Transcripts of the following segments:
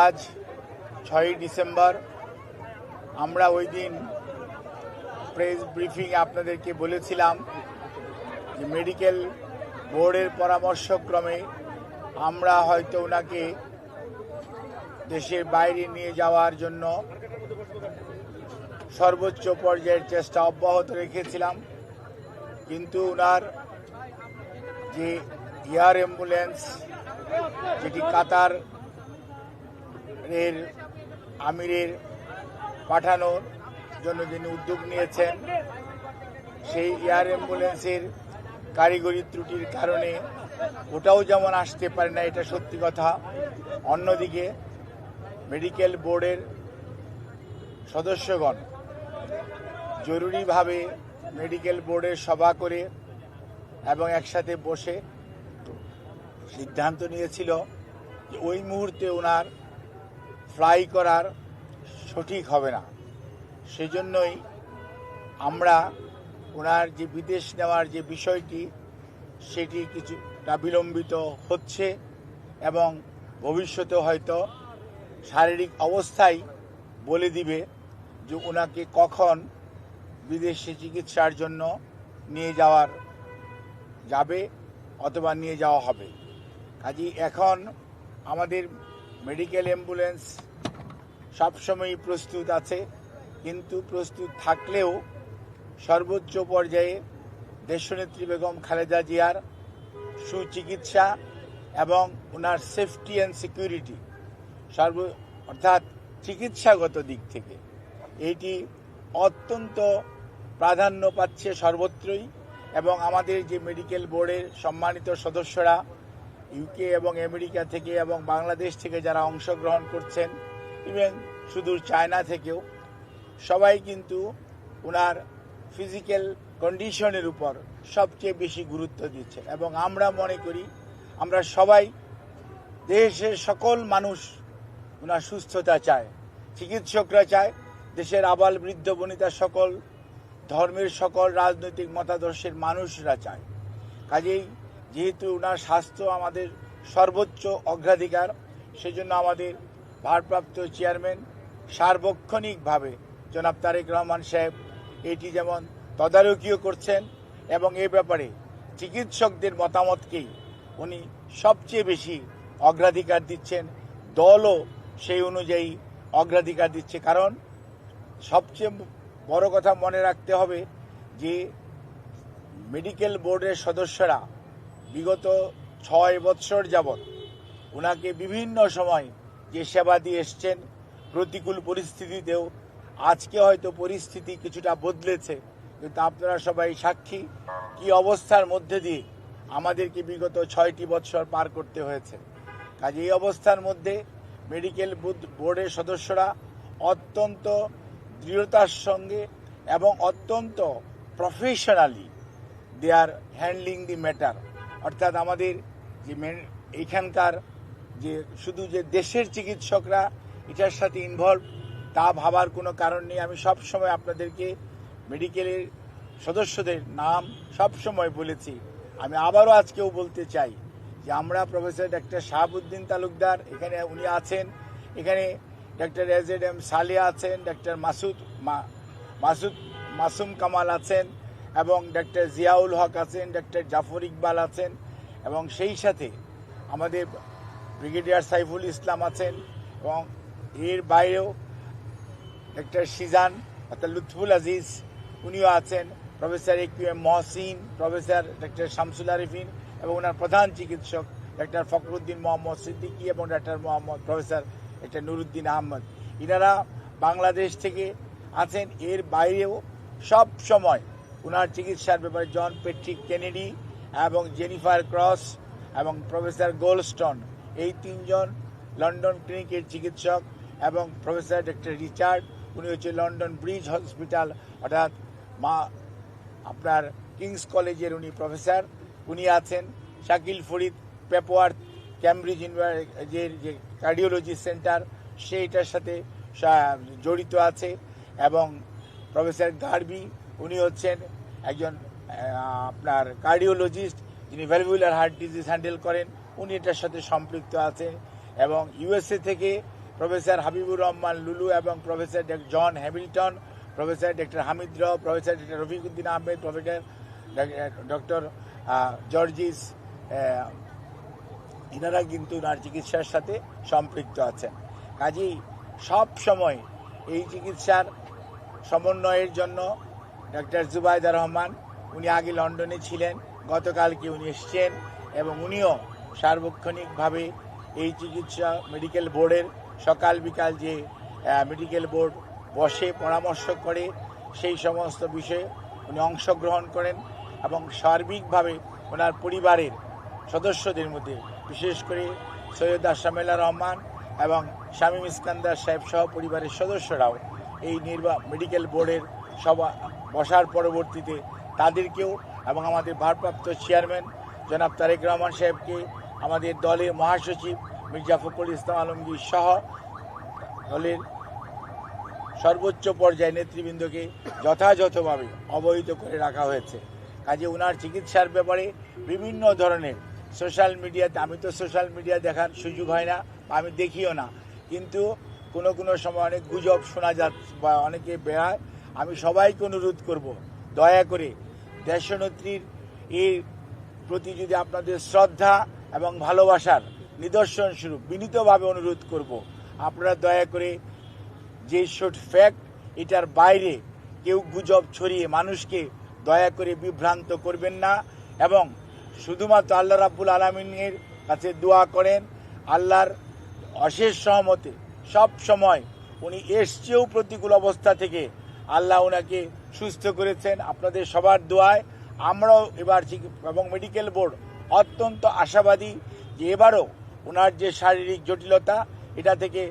আজ 6ই ডিসেম্বর। আমরা ওই দিন প্রেস ব্রিফিংয়ে আপনাদেরকে বলেছিলাম যে মেডিকেল বোর্ডের পরামর্শক্রমে আমরা হয়তো ওনাকে দেশের বাইরে নিয়ে যাওয়ার জন্য সর্বোচ্চ পর্যায়ের চেষ্টা অব্যাহত রেখেছিলাম, কিন্তু ওনার যে এয়ার অ্যাম্বুলেন্স যেটি কাতার এর আমিরের পাঠানোর জন্য যিনি উদ্যোগ নিয়েছেন, সেই এয়ার অ্যাম্বুলেন্সের কারিগরি ত্রুটির কারণে ওটাও যেমন আসতে পারে না, এটা সত্যি কথা। অন্যদিকে মেডিকেল বোর্ডের সদস্যগণ জরুরিভাবে মেডিকেল বোর্ডের সভা করে এবং একসাথে বসে সিদ্ধান্ত নিয়েছিল যে ওই মুহূর্তে ওনার ফ্লাই করার সঠিক হবে না। সেজন্যই আমরা ওনার যে বিদেশ নেওয়ার যে বিষয়টি সেটি কিছুটা বিলম্বিত হচ্ছে এবং ভবিষ্যতে হয়তো শারীরিক অবস্থাই বলে দিবে যে ওনাকে কখন বিদেশে চিকিৎসার জন্য নিয়ে যাবে অথবা নিয়ে যাওয়া হবে। কাজেই এখন আমাদের মেডিকেল অ্যাম্বুলেন্স সবসময়ই প্রস্তুত আছে, কিন্তু প্রস্তুত থাকলেও সর্বোচ্চ পর্যায়ে দেশনেত্রী বেগম খালেদা জিয়ার সুচিকিৎসা এবং ওনার সেফটি অ্যান্ড সিকিউরিটি অর্থাৎ চিকিৎসাগত দিক থেকে এইটি অত্যন্ত প্রাধান্য পাচ্ছে সর্বত্রই। এবং আমাদের যে মেডিকেল বোর্ডের সম্মানিত সদস্যরা ইউকে এবং আমেরিকা থেকে এবং বাংলাদেশ থেকে যারা অংশগ্রহণ করছেন, ইভেন সুদূর চায়না থেকেও, সবাই কিন্তু ওনার ফিজিক্যাল কন্ডিশনের উপর সবচেয়ে বেশি গুরুত্ব দিচ্ছে। এবং আমরা মনে করি, আমরা সবাই, দেশের সকল মানুষ ওনার সুস্থতা চায়, চিকিৎসকরা চায়, দেশের আবাল বৃদ্ধ বনিতা, সকল ধর্মের, সকল রাজনৈতিক মতাদর্শের মানুষরা চায়। কাজেই যেহেতু ওনার স্বাস্থ্য আমাদের সর্বোচ্চ অগ্রাধিকার, সেজন্য আমাদের ভারপ্রাপ্ত চেয়ারম্যান সার্বক্ষণিকভাবে জনাব তারেক রহমান সাহেব এটি যেমন তদারকিও করছেন এবং এ ব্যাপারে চিকিৎসকদের মতামতকেই উনি সবচেয়ে বেশি অগ্রাধিকার দিচ্ছেন। দলও সেই অনুযায়ী অগ্রাধিকার দিচ্ছে, কারণ সবচেয়ে বড় কথা মনে রাখতে হবে যে মেডিকেল বোর্ডের সদস্যরা বিগত 6 বৎসর যাবৎ ওনাকে বিভিন্ন সময় যে সেবা দিয়ে এসছেন, প্রতিকূল পরিস্থিতিতেও। আজকে হয়তো পরিস্থিতি কিছুটা বদলেছে, কিন্তু আপনারা সবাই সাক্ষী কি অবস্থার মধ্যে দিয়ে আমাদেরকে বিগত 6টি বৎসর পার করতে হয়েছে। কাজে এই অবস্থার মধ্যে মেডিকেল বোর্ডের সদস্যরা অত্যন্ত দৃঢ়তার সঙ্গে এবং অত্যন্ত professionally they are handling the matter. অর্থাৎ আমাদের যে এইখানকার যে শুধু যে দেশের চিকিৎসকরা এটার সাথে ইনভলভ, তা ভাবার কোনো কারণ নেই। আমি সবসময় আপনাদেরকে মেডিকেলের সদস্যদের নাম সবসময় বলেছি, আমি আবারও আজকেও বলতে চাই যে আমরা প্রফেসর ডক্টর শাহাবুদ্দিন তালুকদার এখানে উনি আছেন, এখানে ডক্টর এজেড সালিয়া আছেন, ডক্টর মাসুম কামাল আছেন এবং ডক্টর জিয়াউল হক আছেন, ডক্টর জাফর ইকবাল আছেন এবং সেই সাথে আমাদের ব্রিগেডিয়ার সাইফুল ইসলাম আছেন এবং এর বাইরেও ডক্টর সিজান অর্থাৎ লুৎফুল আজিজ উনিও আছেন, professor A Q M Mohsin, professor doctor Shamsul Arefin এবং ওনার প্রধান চিকিৎসক ডক্টর ফখরুদ্দিন মোহাম্মদ সিদ্দিকী এবং doctor professor doctor Nuruddin Ahmed, ইনারা বাংলাদেশ থেকে আছেন। এর বাইরেও সব সময় ওনার চিকিৎসার ব্যাপারে জন পেট্রিক কেনেডি এবং জেনিফার ক্রস এবং প্রফেসর গোল্ডস্টোন, এই 3 জন লন্ডন ক্লিনিকের চিকিৎসক, এবং প্রফেসর ডক্টর রিচার্ড, উনি হচ্ছে লন্ডন ব্রিজ হসপিটাল অর্থাৎ আপনার কিংস কলেজের উনি প্রফেসর, উনি আছেন। শাকিল ফরিদ পেপওয়ার্থ ক্যামব্রিজ ইউনিভার্সিটির যে কার্ডিওলজি সেন্টার সেইটার সাথে জড়িত আছে, এবং প্রফেসর গার্বি উনি হচ্ছেন একজন আপনার কার্ডিওলজিস্ট যিনি ভ্যালভুলার হার্ট ডিজিজ হ্যান্ডেল করেন, উনি এটার সাথে সম্পৃক্ত আছেন। এবং ইউএসএ থেকে প্রফেসর হাবিবুর রহমান লুলু এবং professor John Hamilton, professor doctor Hamid Rao, professor doctor Rafiquddin Ahmed, professor doctor Jorjis, এনারা কিন্তু ওনার চিকিৎসার সাথে সম্পৃক্ত আছেন। কাজেই সব সময় এই চিকিৎসার সমন্বয়ের জন্য ডক্টর জুবাইদা রহমান, উনি আগে লন্ডনে ছিলেন, গতকালকে উনি এসছেন এবং উনিও সার্বক্ষণিকভাবে এই চিকিৎসা মেডিকেল বোর্ডের সকাল বিকাল যে মেডিকেল বোর্ড বসে পরামর্শ করে সেই সমস্ত বিষয়ে উনি অংশগ্রহণ করেন এবং সার্বিকভাবে ওনার পরিবারের সদস্যদের মধ্যে বিশেষ করে সৈয়দ আশরাফুল্লাহ রহমান এবং শামীম ইস্কান্দার সাহেব সহ পরিবারের সদস্যরাও এই মেডিকেল বোর্ডের সভা বসার পরবর্তীতে তাদেরকেও এবং আমাদের ভারপ্রাপ্ত চেয়ারম্যান জনাব তারেক রহমান সাহেবকে, আমাদের দলের মহাসচিব মির্জা ফখরুল ইসলাম আলমগীর সহ দলের সর্বোচ্চ পর্যায়ে নেতৃবৃন্দকে যথাযথভাবে অবহিত করে রাখা হয়েছে। কাজে ওনার চিকিৎসার ব্যাপারে বিভিন্ন ধরনের সোশ্যাল মিডিয়াতে, আমি তো সোশ্যাল মিডিয়া দেখার সুযোগ হয় না, আমি দেখিও না, কিন্তু কোনো সময় অনেক গুজব শোনা যাচ্ছে বা অনেকে বেড়ায়। আমি সবাইকে অনুরোধ করব, দয়া করে দেশনেত্রীর এর প্রতি যদি আপনাদের শ্রদ্ধা এবং ভালোবাসার নিদর্শন স্বরূপ বিনীতভাবে অনুরোধ করব, আপনারা দয়া করে যে শোট ফ্যাক্ট এটার বাইরে কেউ গুজব ছড়িয়ে মানুষকে দয়া করে বিভ্রান্ত করবেন না এবং শুধুমাত্র আল্লাহ রাব্বুল আলামিনের কাছে দোয়া করেন, আল্লাহর অশেষ সহমতে সব সময় উনি এসছেও প্রতিকূল অবস্থা থেকে আল্লাহ ওনাকে সুস্থ করেছেন। আপনাদের সবার দোয়ায় আমরাও এবার এবং মেডিকেল বোর্ড অত্যন্ত আশাবাদী যে এবারও ওনার যে শারীরিক জটিলতা এটা থেকে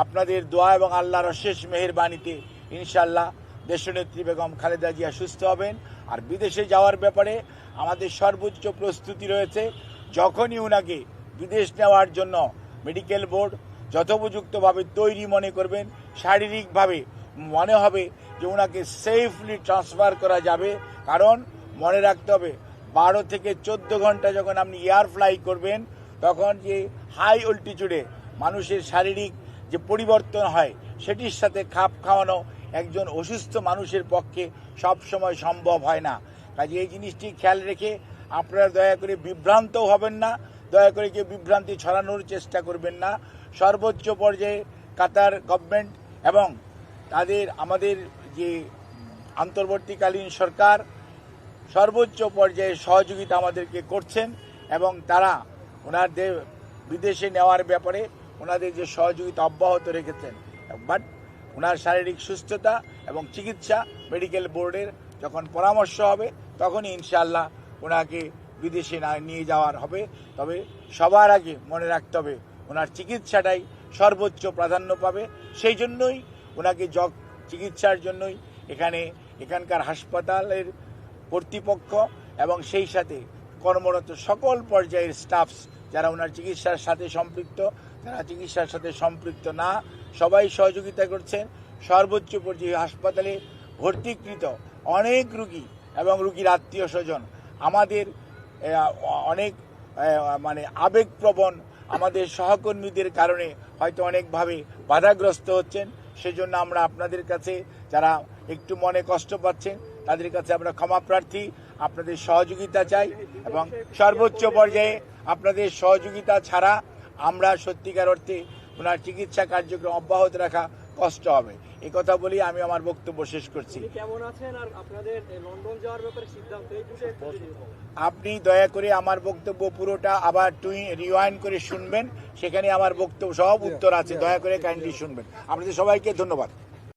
আপনাদের দোয়া এবং আল্লাহর অশেষ মেহেরবানিতে ইনশাআল্লাহ দেশনেত্রী বেগম খালেদা জিয়া সুস্থ হবেন। আর বিদেশে যাওয়ার ব্যাপারে আমাদের সর্বোচ্চ প্রস্তুতি রয়েছে। যখনই ওনাকে বিদেশ নেওয়ার জন্য মেডিকেল বোর্ড যথোপযুক্তভাবে তৈরি মনে করবেন, শারীরিকভাবে মনে হবে যে ওনাকে সেফলি ট্রান্সফার করা যাবে, কারণ মনে রাখতে হবে 12 থেকে 14 ঘন্টা যখন আপনি এয়ার ফ্লাই করবেন তখন যে হাই অল্টিটিউডে মানুষের শারীরিক যে পরিবর্তন হয় সেটির সাথে খাপ খাওয়ানো একজন অসুস্থ মানুষের পক্ষে সব সময় সম্ভব হয় না। কাজে এই জিনিসটি খেয়াল রেখে আপনারা দয়া করে বিভ্রান্ত হবেন না, দয়া করে কেউ বিভ্রান্তি ছড়ানোর চেষ্টা করবেন না। সর্বোচ্চ পর্যায়ে কাতার গভর্নমেন্ট এবং আমাদের যে অন্তর্বর্তীকালীন সরকার সর্বোচ্চ পর্যায়ে সহযোগিতা আমাদেরকে করছেন এবং তারা ওনাদের বিদেশে নেওয়ার ব্যাপারে ওনাদের যে সহযোগিতা অব্যাহত রেখেছেন। বাট ওনার শারীরিক সুস্থতা এবং চিকিৎসা মেডিকেল বোর্ডের যখন পরামর্শ হবে তখনই ইনশাআল্লাহ ওনাকে বিদেশে নিয়ে যাওয়ার হবে। তবে সবার আগে মনে রাখতে হবে ওনার চিকিৎসাটাই সর্বোচ্চ প্রাধান্য পাবে। সেই জন্যই ওনাকে চিকিৎসার জন্যই এখানকার হাসপাতালের কর্তৃপক্ষ এবং সেই সাথে কর্মরত সকল পর্যায়ের স্টাফস যারা ওনার চিকিৎসার সাথে সম্পৃক্ত, যারা চিকিৎসার সাথে সম্পৃক্ত না, সবাই সহযোগিতা করছেন। সর্বোচ্চ পর্যায়ে হাসপাতালে ভর্তিকৃত অনেক রুগী এবং রুগীর আত্মীয় স্বজন আমাদের অনেক আবেগপ্রবণ আমাদের সহকর্মীদের কারণে হয়তো অনেকভাবে বাধাগ্রস্ত হচ্ছেন। সেজন্য আমরা আপনাদের কাছে যারা একটু মনে কষ্ট পাচ্ছেন তাদের কাছে আমরা ক্ষমা প্রার্থী, আপনাদের সহযোগিতা চাই এবং সর্বোচ্চ পর্যায়ে আপনাদের সহযোগিতা ছাড়া আমরা সত্যিকার অর্থে ওনার চিকিৎসা কার্যক্রম অব্যাহত রাখা কষ্ট হবে। এই কথা বলি আমি আমার বক্তব্য শেষ করছি। কেমন আছেন আর আপনাদের লন্ডন যাওয়ার ব্যাপারে সিদ্ধান্ত এই বিষয়ে আপনি দয়া করে আমার বক্তব্য পুরোটা আবার রিওয়াইন্ড করে শুনবেন, সেখানে আমার বক্তব্য সব উত্তর আছে, দয়া করে কাইন্ডলি শুনবেন। আপনাদের সবাইকে ধন্যবাদ।